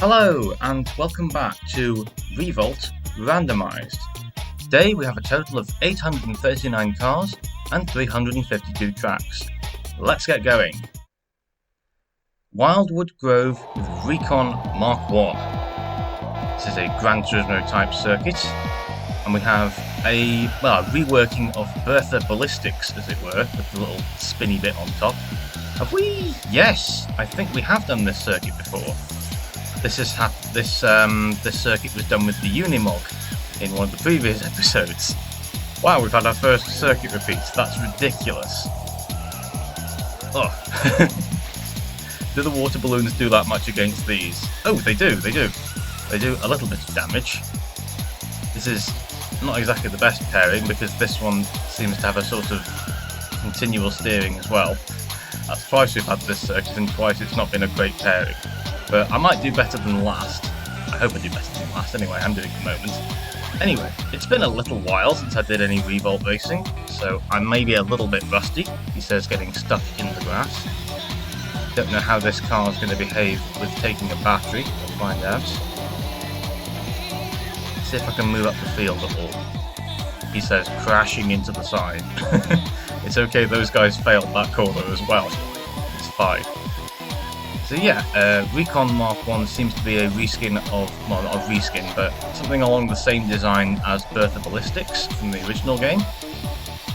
Hello and welcome back to Revolt Randomised. Today we have a total of 839 cars and 352 tracks. Let's get going. Wildwood Grove with Recon Mark I. This is a Gran Turismo type circuit, and we have a reworking of Bertha Ballistics, as it were, with the little spinny bit on top. Have we? Yes, I think we have done this circuit before. This circuit was done with the Unimog in one of the previous episodes. Wow, we've had our first circuit repeat. That's ridiculous. Oh. Do the water balloons do that much against these? Oh, they do. They do a little bit of damage. This is not exactly the best pairing because this one seems to have a sort of continual steering as well. That's twice we've had this circuit and twice it's not been a great pairing. But I might do better than last. I hope I do better than last anyway, I'm doing at the moment. Anyway, it's been a little while since I did any Revolt racing, so I may be a little bit rusty, he says, getting stuck in the grass. Don't know how this car is going to behave with taking a battery, we'll find out. See if I can move up the field at all. He says, crashing into the side. It's okay, those guys failed that corner as well. It's fine. So yeah, Recon Mark I seems to be a reskin of, well not a reskin, but something along the same design as Bertha Ballistics from the original game.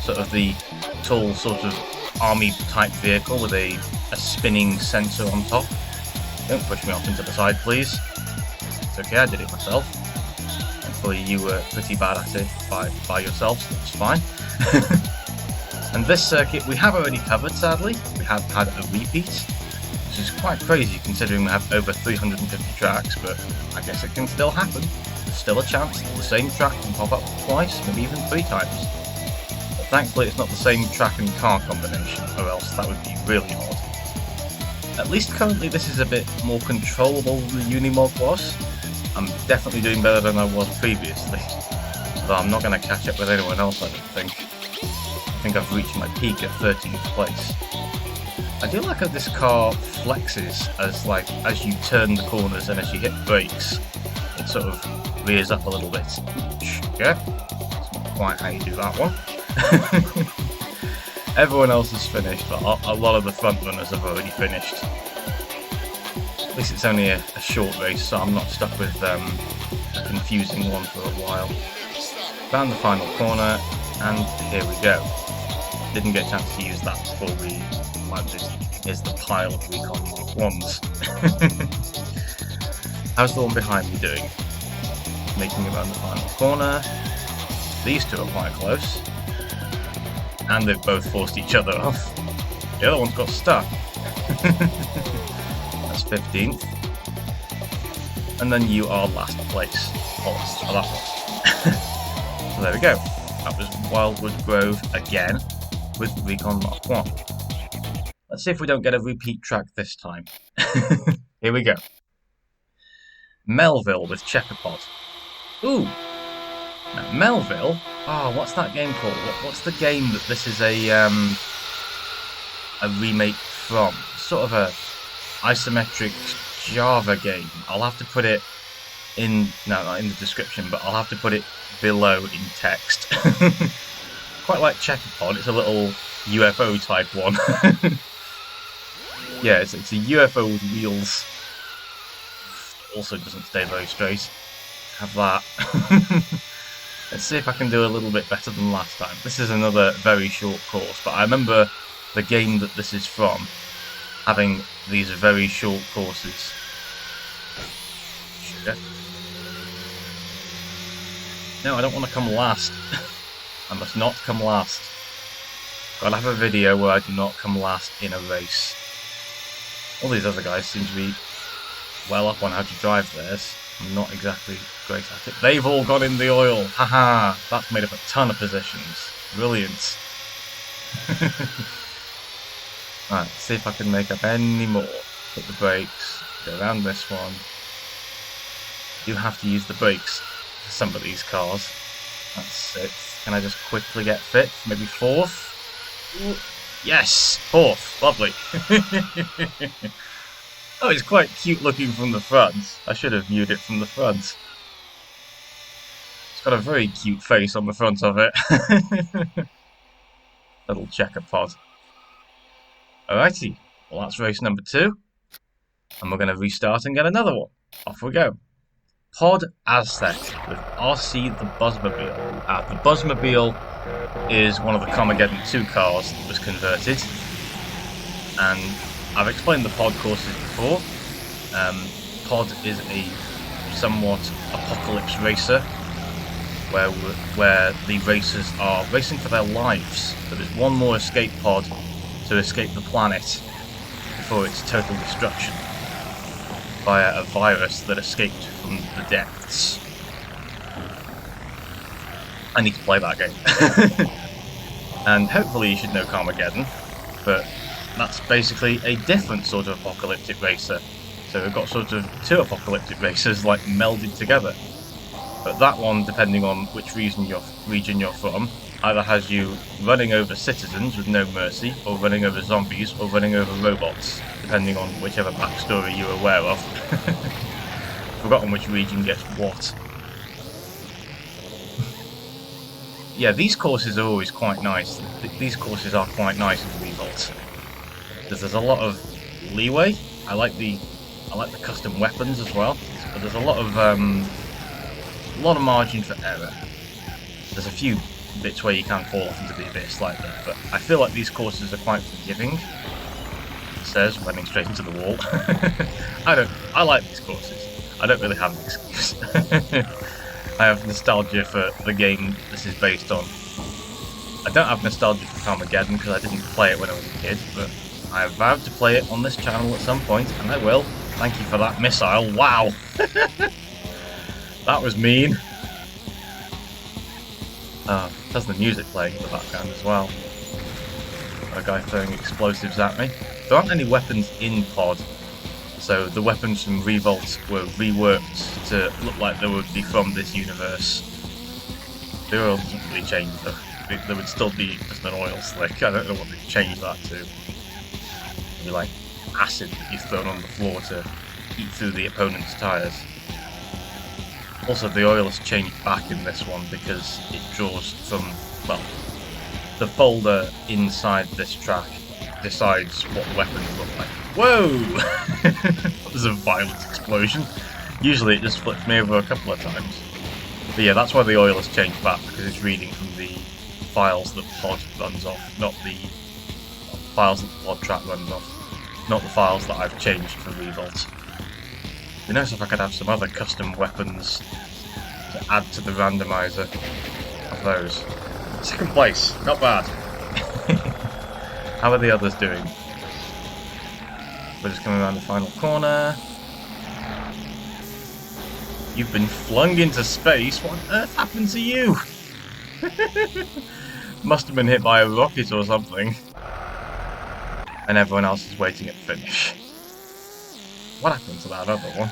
Sort of the tall sort of army type vehicle with a spinning sensor on top. Don't push me off into the side please. It's okay, I did it myself. Thankfully you were pretty bad at it by yourself, so it's fine. And this circuit we have already covered, sadly. We have had a repeat, which is quite crazy considering we have over 350 tracks, but I guess it can still happen. There's still a chance that the same track can pop up twice, maybe even 3 times. But thankfully it's not the same track and car combination, or else that would be really odd. At least currently this is a bit more controllable than the Unimog was. I'm definitely doing better than I was previously, although I'm not going to catch up with anyone else, I don't think. I think I've reached my peak at 13th place. I do like how this car flexes as you turn the corners and as you hit brakes, it sort of rears up a little bit. Okay, that's not quite how you do that one. Everyone else has finished, but a lot of the front runners have already finished. At least it's only a short race, so I'm not stuck with a confusing one for a while. Found the final corner, and here we go. Didn't get a chance to use that before we landed. Here's the pile of Recon Mark Is. How's the one behind me doing? Making it around the final corner. These two are quite close. And they've both forced each other off. The other one's got stuck. That's 15th. And then you are last place. Oh, that one. So there we go. That was Wildwood Grove again with Recon Mark I. Let's see if we don't get a repeat track this time. Here we go. Melville with Checkerpod. Ooh! Now, Melville? Oh, what's that game called? What's the game that this is a remake from? Sort of a isometric Java game. I'll have to put it in, no, not in the description, but I'll have to put it below in text. Quite like Checkerpod, it's a little UFO type one. Yeah, it's a UFO with wheels. Also doesn't stay very straight. Have that. Let's see if I can do a little bit better than last time. This is another very short course, but I remember the game that this is from having these very short courses. Sugar. No, I don't want to come last. I must not come last. Gotta have a video where I do not come last in a race. All these other guys seem to be well up on how to drive theirs. I'm not exactly great at it. They've all gone in the oil. Haha, that's made up a ton of positions. Brilliant. Right, see if I can make up any more. Put the brakes, go around this one. You have to use the brakes for some of these cars. That's 6th. Can I just quickly get 5th? Maybe 4th? Ooh. Yes! 4th! Lovely! Oh, it's quite cute looking from the front. I should have viewed it from the front. It's got a very cute face on the front of it. Little Checkerpod. Alrighty, well that's race number 2. And we're going to restart and get another one. Off we go. Pod Azthec with RC the Buzzmobile. The Buzzmobile is one of the Carmageddon 2 cars that was converted. And I've explained the pod courses before. Pod is a somewhat apocalypse racer where the racers are racing for their lives. So there's one more escape pod to escape the planet before its total destruction via a virus that escaped from the depths. I need to play that game. And hopefully you should know Carmageddon, but that's basically a different sort of apocalyptic racer. So we've got sort of 2 apocalyptic racers like melded together. But that one, depending on which region you're from, either has you running over citizens with no mercy, or running over zombies, or running over robots, depending on whichever backstory you're aware of. Forgotten which region gets what. Yeah, these courses are always quite nice. These courses are quite nice in Revolt. There's a lot of leeway. I like the custom weapons as well. But there's a lot of margin for error. There's a few bits where you can fall off into the abyss like that, but I feel like these courses are quite forgiving. It says, running straight into the wall. I like these courses. I don't really have an excuse. I have nostalgia for the game this is based on. I don't have nostalgia for Carmageddon because I didn't play it when I was a kid, but I have vowed to play it on this channel at some point, and I will. Thank you for that missile. Wow! That was mean. Has the music playing in the background as well. A guy throwing explosives at me. There aren't any weapons in Pod, so the weapons from Revolt were reworked to look like they would be from this universe. The oil doesn't really change though. There would still be just an oil slick. I don't know what they've changed that to. Maybe like acid that you've thrown on the floor to eat through the opponent's tyres. Also, the oil has changed back in this one because it draws from, well, the folder inside this track decides what the weapons look like. Whoa! That was a violent explosion. Usually it just flips me over a couple of times. But yeah, that's why the oil has changed back, because it's reading from the files that Pod runs off, not the files that the Pod track runs off, not the files that I've changed for Revolt. It'd be nice if I could have some other custom weapons to add to the randomizer of those. 2nd place, not bad. How are the others doing? We're just coming around the final corner. You've been flung into space. What on earth happened to you? Must have been hit by a rocket or something. And everyone else is waiting at the finish. What happened to that other one?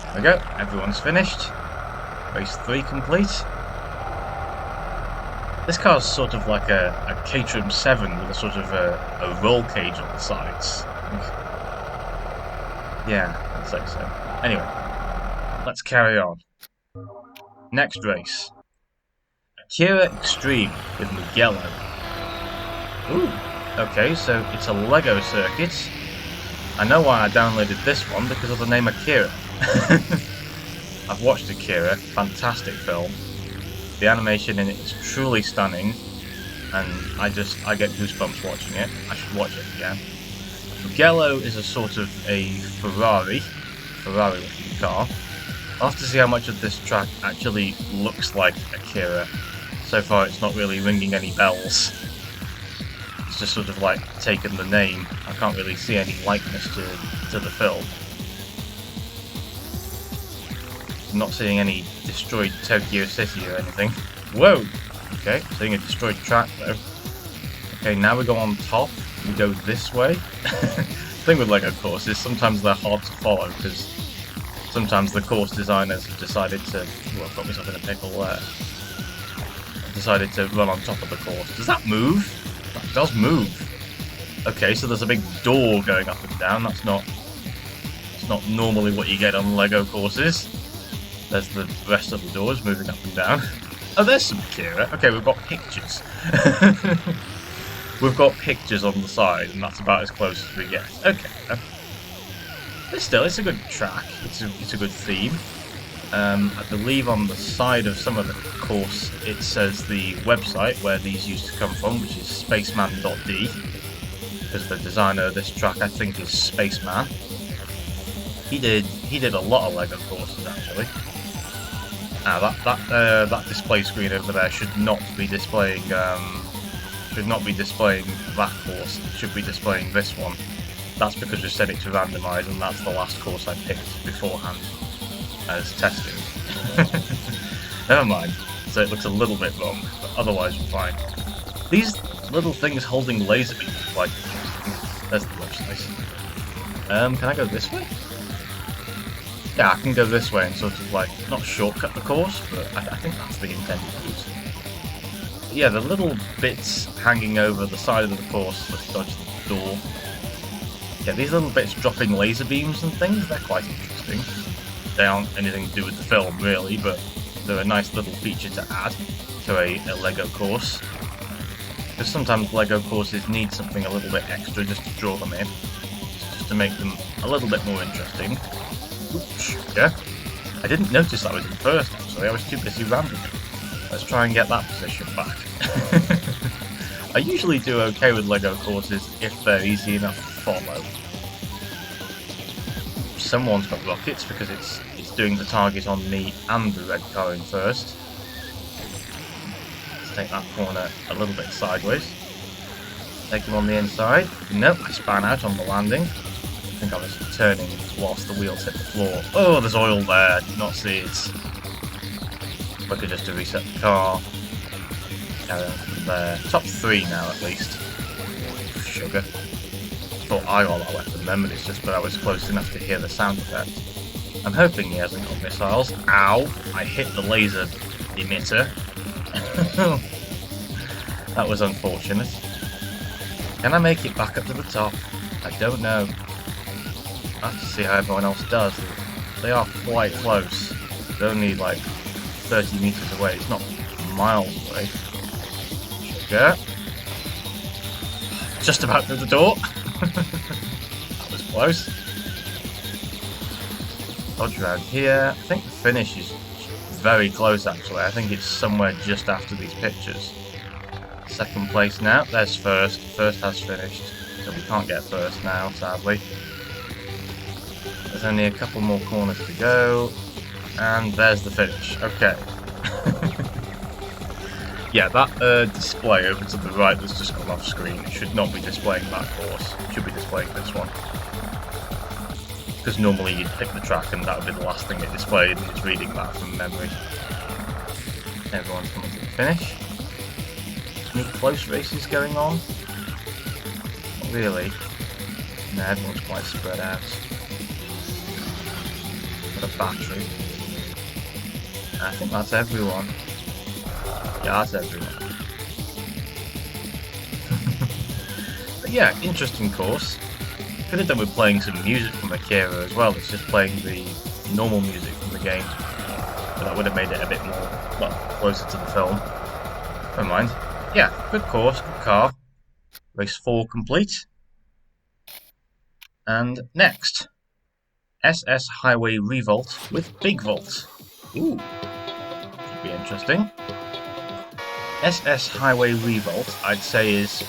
There we go, everyone's finished. Race 3 complete. This car's sort of like a Caterham 7 with a sort of a roll cage on the sides. Yeah, I'd say so. Anyway, let's carry on. Next race. Akira Extreme with Mugello. Ooh, okay, so it's a Lego circuit. I know why I downloaded this one, because of the name Akira. I've watched Akira, fantastic film. The animation in it is truly stunning, and I get goosebumps watching it. I should watch it again. Mugello is a sort of a Ferrari looking car. I'll have to see how much of this track actually looks like Akira. So far it's not really ringing any bells. It's just sort of like taken the name. I can't really see any likeness to the film. I'm not seeing any destroyed Tokyo City or anything. Whoa! Okay, seeing a destroyed track though. Okay, now we go on top. We go this way. The thing with LEGO courses, sometimes they're hard to follow because sometimes the course designers have decided to... Oh, I've got myself in a pickle there. Decided to run on top of the course. Does that move? That does move. Okay, so there's a big door going up and down. It's not normally what you get on LEGO courses. There's the rest of the doors moving up and down. Oh, there's some Akira. Okay, we've got pictures. We've got pictures on the side, and that's about as close as we get. Okay. But still, it's a good track. It's a good theme. I believe on the side of some of the course it says the website where these used to come from, which is spaceman.d, because the designer of this track, I think, is Spaceman. He did a lot of LEGO courses actually. That display screen over there should not be displaying that course. It should be displaying this one. That's because we set it to randomised, and that's the last course I picked beforehand as testing. Never mind. So it looks a little bit wrong, but otherwise we're fine. These little things holding laser beams are quite interesting. There's the website. Can I go this way? Yeah, I can go this way and sort of like, not shortcut the course, but I think that's the intended route. Yeah, the little bits hanging over the side of the course that dodge the door. Yeah, these little bits dropping laser beams and things, they're quite interesting. They aren't anything to do with the film really, but they're a nice little feature to add to a LEGO course. Because sometimes LEGO courses need something a little bit extra just to draw them in, just to make them a little bit more interesting. Oops, yeah. I didn't notice I was in first actually, I was too busy randoming. Let's try and get that position back. I usually do okay with LEGO courses if they're easy enough to follow. Someone's got rockets because it's doing the target on me and the red car in first. Let's take that corner a little bit sideways. Take him on the inside. Nope, I span out on the landing. I think I was turning whilst the wheels hit the floor. Oh, there's oil there. Did not see it. Quicker just to reset the car. Carry on from there. Top 3 now at least. Sugar. Thought I got that weapon then, but it's just that I was close enough to hear the sound effect. I'm hoping he hasn't got missiles. Ow! I hit the laser emitter. That was unfortunate. Can I make it back up to the top? I don't know. I have to see how everyone else does. They are quite close. They're only like 30 meters away. It's not miles away. Sugar. Just about through the door. That was close. Dodge around here. I think the finish is very close actually. I think it's somewhere just after these pictures. Second place now. There's first. First has finished. So we can't get first now, sadly. There's only a couple more corners to go. And there's the finish. Okay. Yeah, that display over to the right that's just gone off screen, it should not be displaying that course. It should be displaying this one. Because normally you'd pick the track and that would be the last thing it displayed, and it's reading that from memory. Everyone's coming to the finish. Any close races going on? Not really. No, everyone's quite spread out. Got a battery. I think that's everyone. Yeah, that's everyone. But yeah, interesting course. Could have done with playing some music from Akira as well. It's just playing the normal music from the game. But that would have made it a bit more, well, closer to the film. Never mind. Yeah, good course, good car. Race 4 complete. And next, SS Highway Revolt with BigVolt. Ooh, should be interesting. SS Highway Revolt, I'd say, is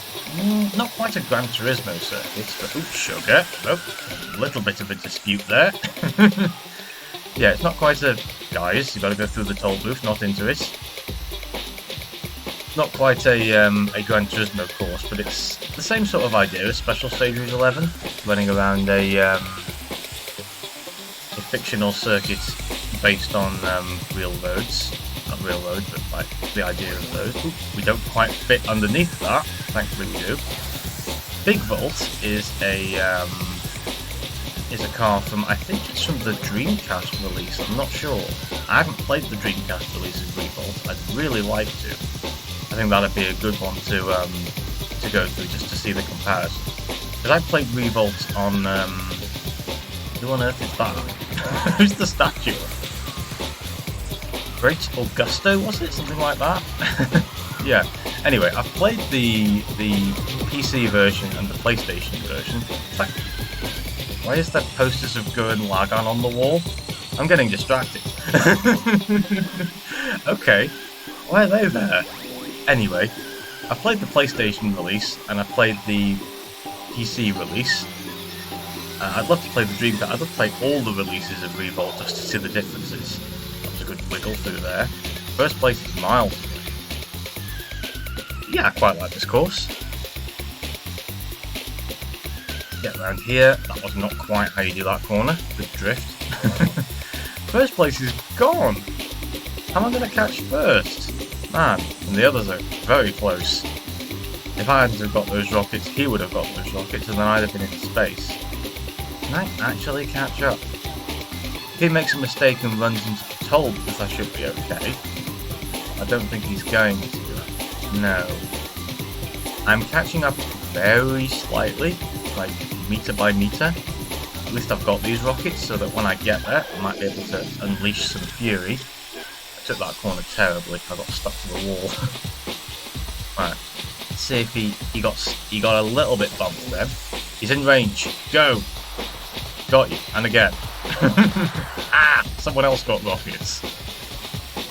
not quite a Gran Turismo circuit, but oops, sugar. Nope, a little bit of a dispute there. Yeah, it's not quite a... Guys, you've got to go through the toll booth, not into it. Not quite a Gran Turismo course, but it's the same sort of idea as Special Stages 11, running around a fictional circuit based on real roads. Not real roads, but like the idea of those. Oops, we don't quite fit underneath that. Thankfully we do. BigVolt is a car from, I think it's from the Dreamcast release. I'm not sure. I haven't played the Dreamcast release of Revolt. I'd really like to. I think that'd be a good one to go through just to see the comparison. Because I played Revolt on, who on earth is that? Who's the statue? Great Augusto, was it? Something like that? Yeah. Anyway, I've played the PC version and the PlayStation version. In fact, why is there posters of Grin Lagan on the wall? I'm getting distracted. Okay, why are they there? Anyway, I played the PlayStation release and I played the PC release. I'd love to play the Dreamcast. I'd love to play all the releases of Revolt just to see the differences. That was a good wiggle through there. First place is miles. Yeah, I quite like this course. Get around here. That was not quite how you do that corner. Good drift. First place is gone. How am I going to catch first? Man, and the others are very close. If I hadn't have got those rockets, he would have got those rockets, and then I'd have been in space. Can I actually catch up? If he makes a mistake and runs into the toll, because I should be okay. I don't think he's going to. No. I'm catching up very slightly, like meter by meter. At least I've got these rockets, so that when I get there, I might be able to unleash some fury. I took that corner terribly. I got stuck to the wall. Right. Let's see if he got a little bit bumped then. He's in range. Go. Got you. And again. Ah! Someone else got rockets.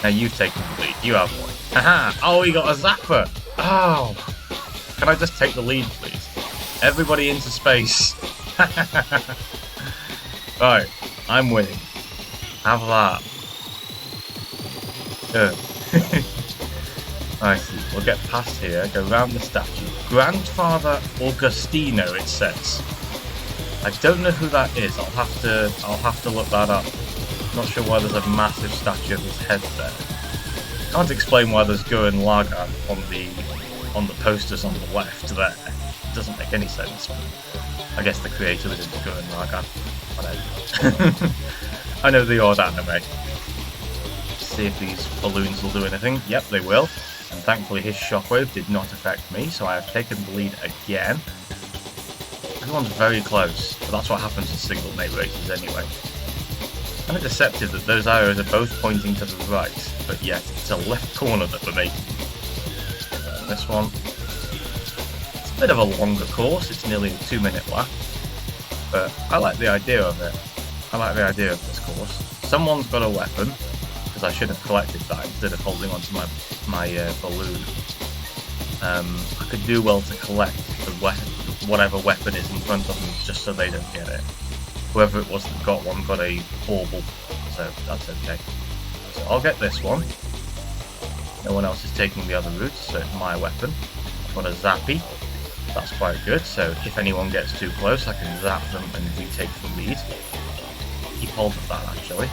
Now you've taken the lead. You have one. Haha! Oh, he got a zapper! Oh! Can I just take the lead, please? Everybody into space. Right. I'm winning. Have that. Good. I see. We'll get past here, go round the statue. Grandfather Augustine, it says. I don't know who that is. I'll have to look that up. Not sure why there's a massive statue of his head there. Can't explain why there's Grin Lagan on the posters on the left there. It doesn't make any sense. I guess the creator was into Grin Lagan. Whatever. I know the odd anime. See if these balloons will do anything. Yep, they will. And thankfully his shockwave did not affect me, so I have taken the lead again. Everyone's very close, but that's what happens in single mate races anyway. Kind of deceptive that those arrows are both pointing to the right, but yet it's a left corner that we're making. This one. It's a bit of a longer course, it's nearly a 2-minute lap, but I like the idea of it. I like the idea of this course. Someone's got a weapon, because I should have collected that instead of holding onto my balloon. I could do well to collect whatever weapon is in front of them just so they don't get it. Whoever it was that got one got a bauble, so that's okay. So I'll get this one. No one else is taking the other route, so it's my weapon. I've got a zappy. That's quite good, so if anyone gets too close I can zap them and retake the lead. Keep hold of that actually.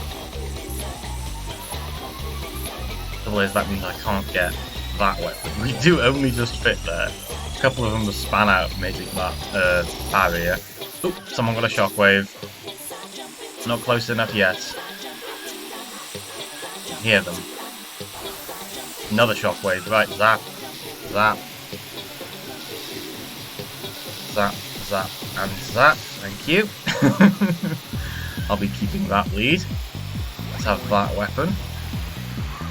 Otherwise that means I can't get that weapon. We do only just fit there. A couple of them will span out making that barrier. Oop, someone got a shockwave. Not close enough yet. You can hear them. Another shockwave, right, zap. Zap. Zap, zap, and zap. Thank you. I'll be keeping that lead. Let's have that weapon.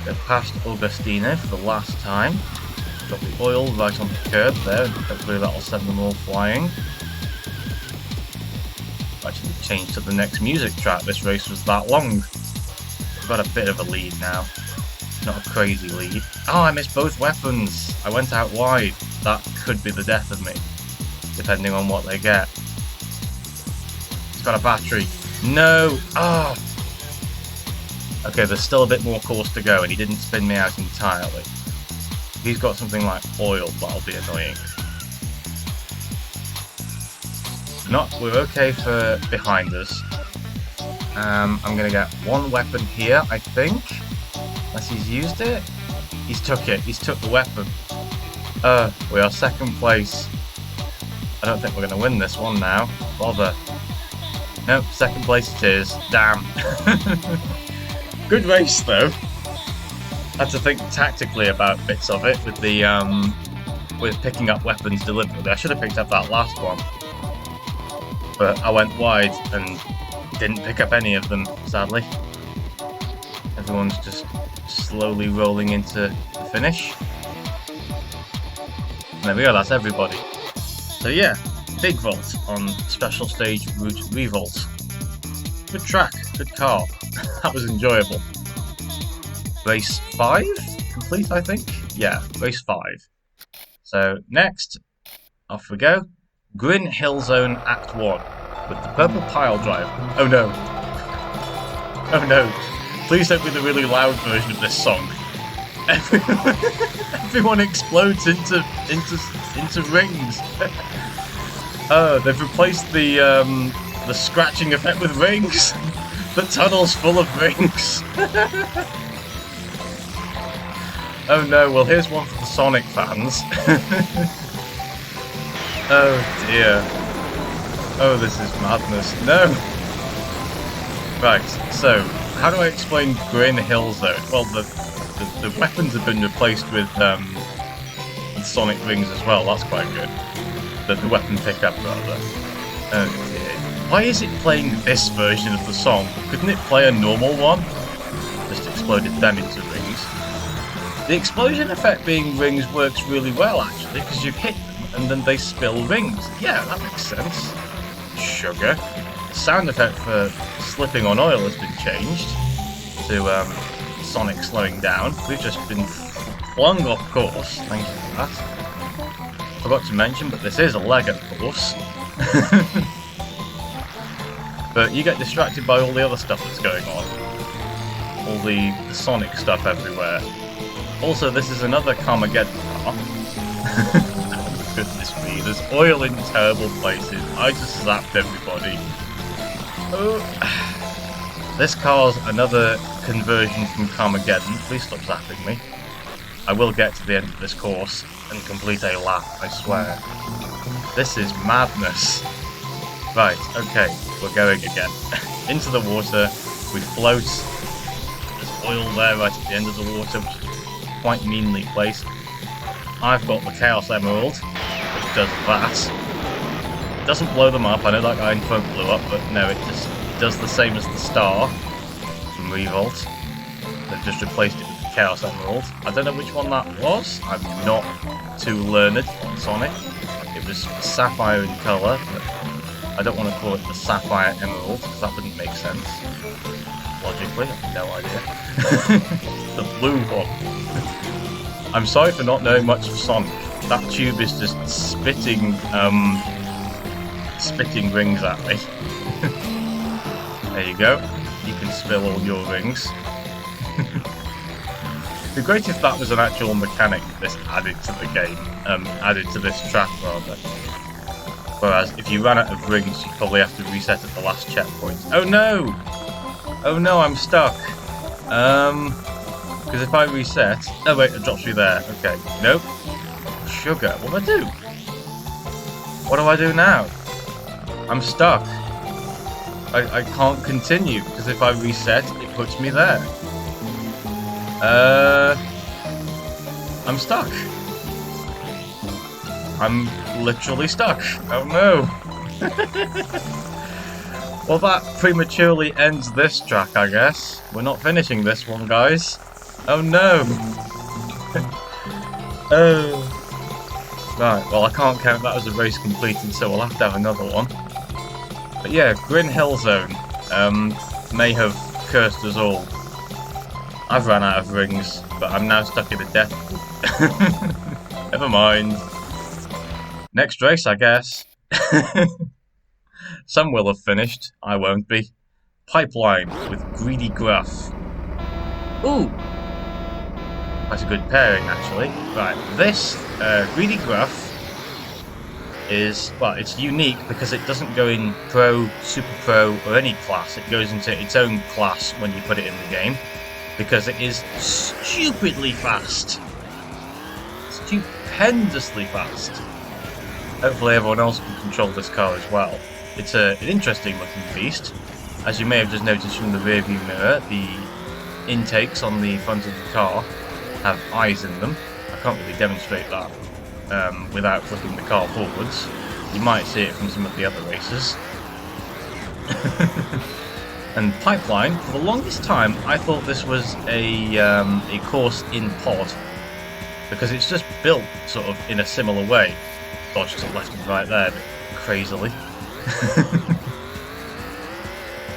Go past Augustine for the last time. Got the oil right on the curb there, and hopefully that'll send them all flying. Actually change to the next music track. This race was that long. I've got a bit of a lead now. Not a crazy lead. Oh, I missed both weapons. I went out wide. That could be the death of me, depending on what they get. It's got a battery. No! Oh! Okay, there's still a bit more course to go, and he didn't spin me out entirely. If he's got something like oil, that'll be annoying. We're okay for behind us. I'm gonna get one weapon here, I think. Unless he's used it. He's took it. He's took the weapon. We are second place. I don't think we're gonna win this one now. Bother. Nope, second place it is. Damn. Good race though. Had to think tactically about bits of it with the with picking up weapons deliberately. I should have picked up that last one, but I went wide and didn't pick up any of them, sadly. Everyone's just slowly rolling into the finish. And there we go, that's everybody. So yeah, BigVolt on Special Stage Route Revolt. Good track, good car. That was enjoyable. Race 5? Complete, I think? Yeah, race 5. So next, off we go. Grin Hill Zone Act 1 with the purple Piledriver. Oh no. Oh no. Please don't be the really loud version of this song. Everyone explodes into rings. Oh, they've replaced the scratching effect with rings. The tunnel's full of rings. Oh no, well here's one for the Sonic fans. Oh dear. Oh, this is madness. No! Right, so, how do I explain Grin Hill Zone? Well, the weapons have been replaced with Sonic rings as well, that's quite good. The weapon pickup, rather. Oh dear. Why is it playing this version of the song? Couldn't it play a normal one? Just exploded them into rings. The explosion effect being rings works really well, actually, because you hit them and then they spill rings. Yeah, that makes sense. Sugar. The sound effect for slipping on oil has been changed to Sonic slowing down. We've just been flung off course, thank you for that. Forgot to mention, but this is a Lego course. But you get distracted by all the other stuff that's going on. All the Sonic stuff everywhere. Also, this is another Carmageddon car. Goodness me, there's oil in terrible places. I just zapped everybody. Oh. This car's another conversion from Carmageddon. Please stop zapping me. I will get to the end of this course and complete a lap, I swear. This is madness. Right, okay, we're going again. Into the water, we float. There's oil there right at the end of the water, which is quite meanly placed. I've got the Chaos Emerald, which does that. It doesn't blow them up, I know that guy in front blew up, but no, it just does the same as the star from Revolt. They've just replaced it with the Chaos Emerald. I don't know which one that was, I'm not too learned on Sonic. It was sapphire in colour, but I don't want to call it the Sapphire Emerald, because that wouldn't make sense. Logically, I have no idea. The blue one. I'm sorry for not knowing much of Sonic. That tube is just spitting rings at me. There you go. You can spill all your rings. It'd be great if that was an actual mechanic this added to the game. Added to this track, rather. Whereas, if you ran out of rings, you'd probably have to reset at the last checkpoint. Oh no! Oh no, I'm stuck. Because if I reset... Oh wait, it drops me there. Okay. Nope. Sugar. What do I do? What do I do now? I'm stuck. I can't continue, because if I reset, it puts me there. I'm stuck. I'm literally stuck. Oh no. Well, that prematurely ends this track, I guess. We're not finishing this one, guys. Oh no. Oh. Right, well, I can't count that as a race completed, so we'll have to have another one. But yeah, Grin Hill Zone may have cursed us all. I've run out of rings, but I'm now stuck in a death loop. Never mind. Next race, I guess. Some will have finished, I won't be. Pipelyne with Greedy Gruff. Ooh! That's a good pairing, actually. Right, this Greedy Gruff is, well, it's unique because it doesn't go in Pro, Super Pro, or any class. It goes into its own class when you put it in the game, because it is stupidly fast. Stupendously fast. Hopefully everyone else can control this car as well. It's an interesting looking beast. As you may have just noticed from the rearview mirror, the intakes on the front of the car have eyes in them. I can't really demonstrate that without flipping the car forwards. You might see it from some of the other races. And Pipelyne, for the longest time, I thought this was a course in pod, because it's just built sort of in a similar way. Dodge to the left and right there, a bit crazily.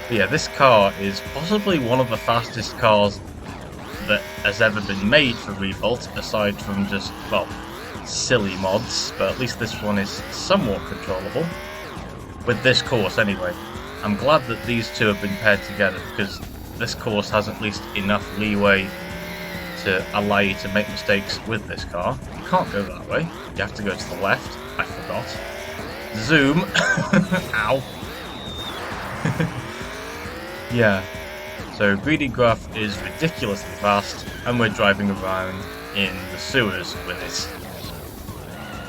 But yeah, this car is possibly one of the fastest cars that has ever been made for Revolt, aside from just, well, silly mods, but at least this one is somewhat controllable. With this course, anyway. I'm glad that these two have been paired together, because this course has at least enough leeway to allow you to make mistakes with this car. You can't go that way. You have to go to the left. I forgot. Zoom. Ow. Yeah. So Greedy Gruff is ridiculously fast, and we're driving around in the sewers with it.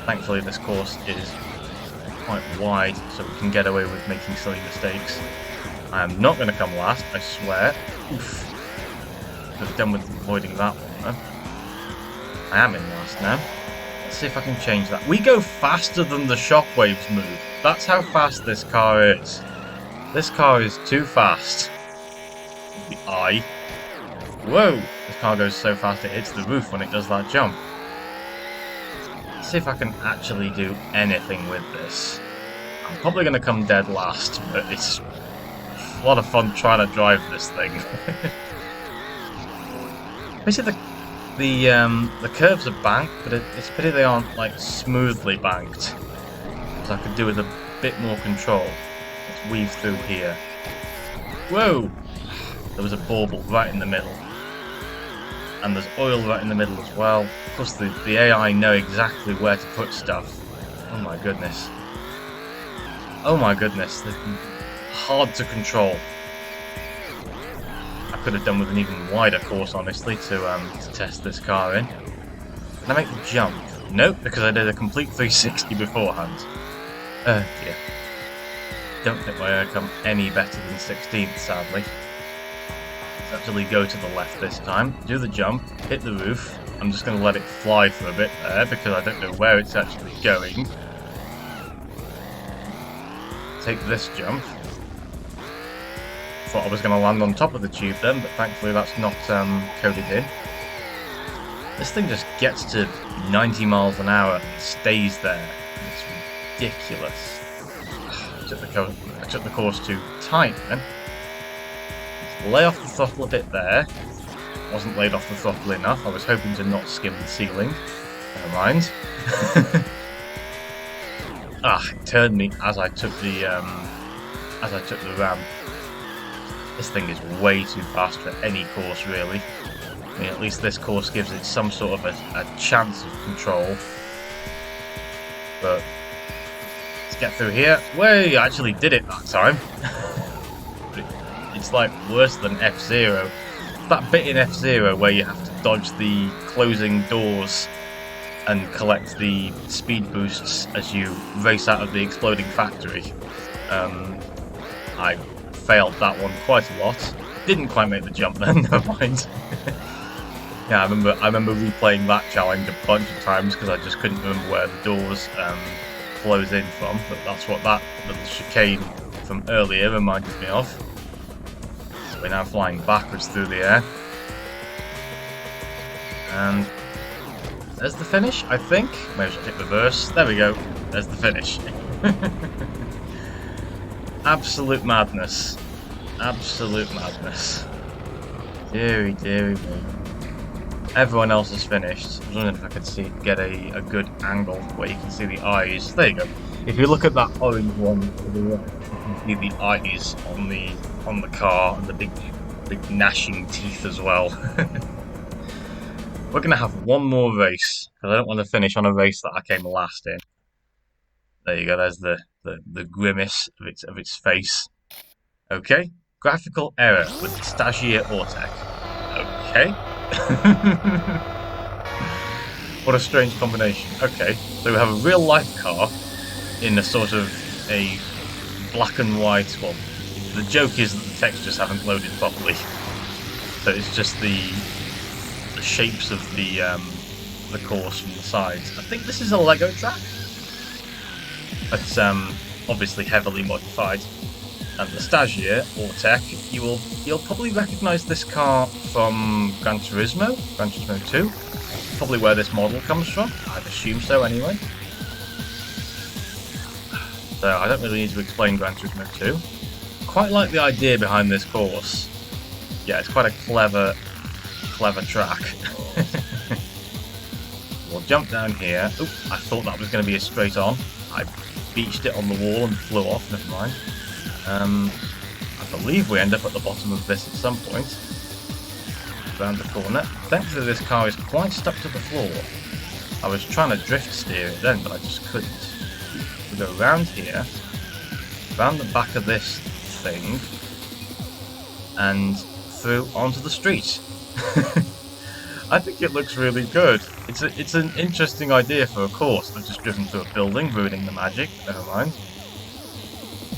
Thankfully this course is quite wide, so we can get away with making silly mistakes. I am not going to come last, I swear. Oof. Could have done with avoiding that one though. I am in last now. Let's see if I can change that. We go faster than the shockwaves move. That's how fast this car is. This car is too fast. The eye. Whoa! This car goes so fast it hits the roof when it does that jump. Let's see if I can actually do anything with this. I'm probably going to come dead last, but it's a lot of fun trying to drive this thing. Basically, the curves are banked, but it's pity they aren't like smoothly banked. So I could do with a bit more control. Let's weave through here. Whoa! There was a bauble right in the middle. And there's oil right in the middle as well. Plus the AI know exactly where to put stuff. Oh my goodness. Oh my goodness. They're hard to control. I could have done with an even wider course, honestly, to test this car in. Can I make the jump? Nope, because I did a complete 360 beforehand. Oh dear. Don't think we're going to come any better than 16th, sadly. Let's actually go to the left this time, do the jump, hit the roof. I'm just going to let it fly for a bit there, because I don't know where it's actually going. Take this jump. Thought I was going to land on top of the tube then, but thankfully that's not coded in. This thing just gets to 90 miles an hour and stays there. It's ridiculous. I took the course too tight then. Let's lay off the throttle a bit there. Wasn't laid off the throttle enough. I was hoping to not skim the ceiling. Never mind. It turned me as I took the ramp. This thing is way too fast for any course, really. I mean, at least this course gives it some sort of a chance of control. But let's get through here. We actually did it that time. It's like worse than F-Zero. That bit in F-Zero where you have to dodge the closing doors and collect the speed boosts as you race out of the exploding factory. I failed that one quite a lot. Didn't quite make the jump then, never mind. Yeah, I remember replaying that challenge a bunch of times because I just couldn't remember where the doors flows in from, but that's what that little chicane from earlier reminded me of. So we're now flying backwards through the air. And there's the finish, I think. Maybe I should hit reverse. There we go. There's the finish. Absolute madness. Absolute madness. Deary, deary me. Everyone else is finished. I was wondering if I could get a good angle where you can see the eyes. There you go. If you look at that orange one to the right, you can see the eyes on the car and the big gnashing teeth as well. We're gonna have one more race because I don't want to finish on a race that I came last in. There you go. There's the grimace of its face. Okay. Graphical error with Stagea Autech. Okay. What a strange combination. Okay, so we have a real life car in a sort of a black and white. Well, the joke is that the textures haven't loaded properly, so it's just the shapes of the the course from the sides. I think this is a Lego track. It's obviously heavily modified. And the Stagea, Autech, you'll probably recognise this car from Gran Turismo 2. Probably where this model comes from. I'd assume so anyway. So I don't really need to explain Gran Turismo 2. Quite like the idea behind this course. Yeah, it's quite a clever track. We'll jump down here. Oop, I thought that was going to be a straight on. I beached it on the wall and flew off, never mind. I believe we end up at the bottom of this at some point. Round the corner. Thankfully this car is quite stuck to the floor. I was trying to drift steer it then, but I just couldn't. We go round here, round the back of this thing, and through onto the street. I think it looks really good. It's an interesting idea for a course. I've just driven through a building, ruining the magic. Never mind.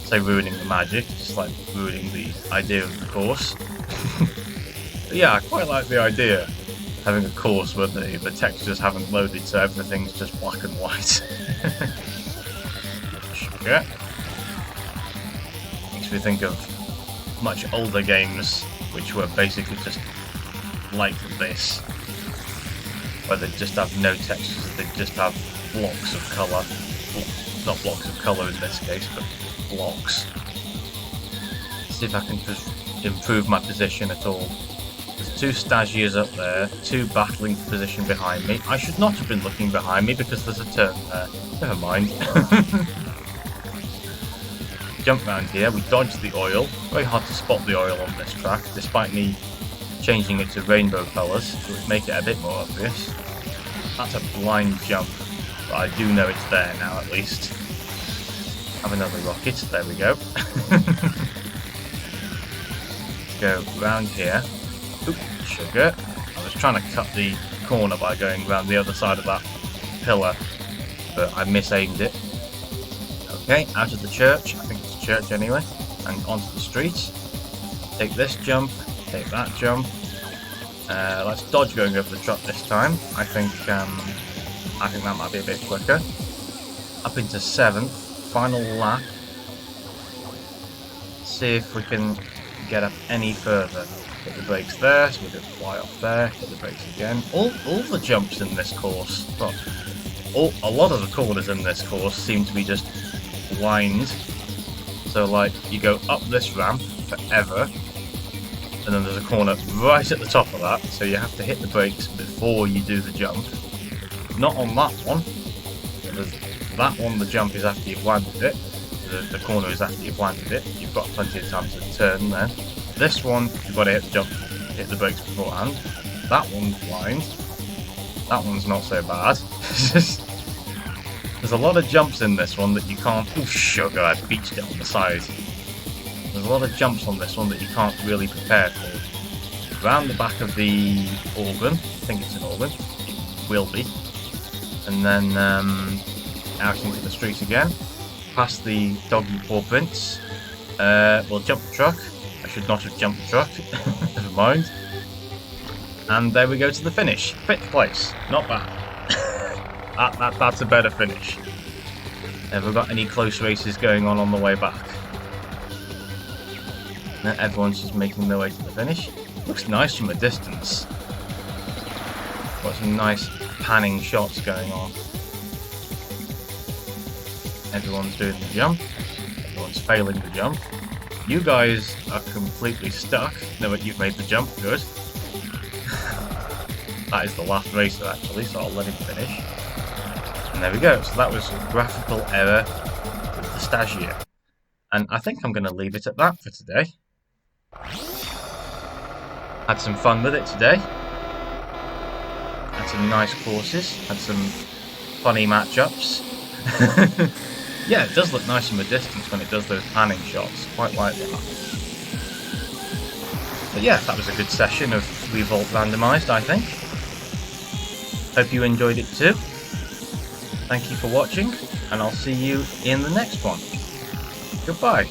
Say ruining the magic, just like ruining the idea of the course. But yeah, I quite like the idea of having a course where the textures haven't loaded, so everything's just black and white. Sugar. Makes me think of much older games, which were basically just like this, where they just have no textures, they just have blocks of colour. Not blocks of colour in this case, but blocks. See if I can improve my position at all. There's two Stagias up there, two battling for position behind me. I should not have been looking behind me because there's a turn there. Never mind. Jump round here, we dodge the oil. Very hard to spot the oil on this track, despite me changing it to rainbow colours, so it make it a bit more obvious. That's a blind jump, but I do know it's there now at least. Have another rocket, there we go. Let's go round here. Oop, sugar. I was trying to cut the corner by going round the other side of that pillar, but I misaimed it. Okay, out of the church, I think it's a church anyway, and onto the street. Take this jump, take that jump. Let's dodge going over the truck this time. I think that might be a bit quicker. Up into 7th, final lap. See if we can get up any further. Hit the brakes there, so we're going to fly off there. Hit the brakes again. All the jumps in this course, well, a lot of the corners in this course seem to be just lined. So like you go up this ramp forever, and then there's a corner right at the top of that, so you have to hit the brakes before you do the jump. Not on that one. That one, the jump is after you've landed it. The corner is after you've landed it. You've got plenty of time to turn there. This one, you've got to hit the jump, hit the brakes beforehand. That one's blind. That one's not so bad. There's a lot of jumps in this one that you can't... Oh, sugar, I beached it on the side. There's a lot of jumps on this one that you can't really prepare for. Around the back of the organ, I think it's an organ, it will be. And then out into the street again, past the doggy paw prints. We'll jump the truck. I should not have jumped the truck, never mind. And there we go to the finish. 5th place, not bad. That's a better finish. Have we got any close races going on the way back? No, everyone's just making their way to the finish. Looks nice from a distance. Got some nice panning shots going on. Everyone's doing the jump. Everyone's failing the jump. You guys are completely stuck. No, but you've made the jump. Good. That is the last racer actually, so I'll let him finish. And there we go. So that was a graphical error with the Stagea. And I think I'm going to leave it at that for today. Had some fun with it today. Had some nice courses. Had some funny matchups. Yeah, it does look nice from a distance when it does those panning shots. Quite like that. But yeah, that was a good session of Revolt Randomised, I think. Hope you enjoyed it too. Thank you for watching, and I'll see you in the next one. Goodbye.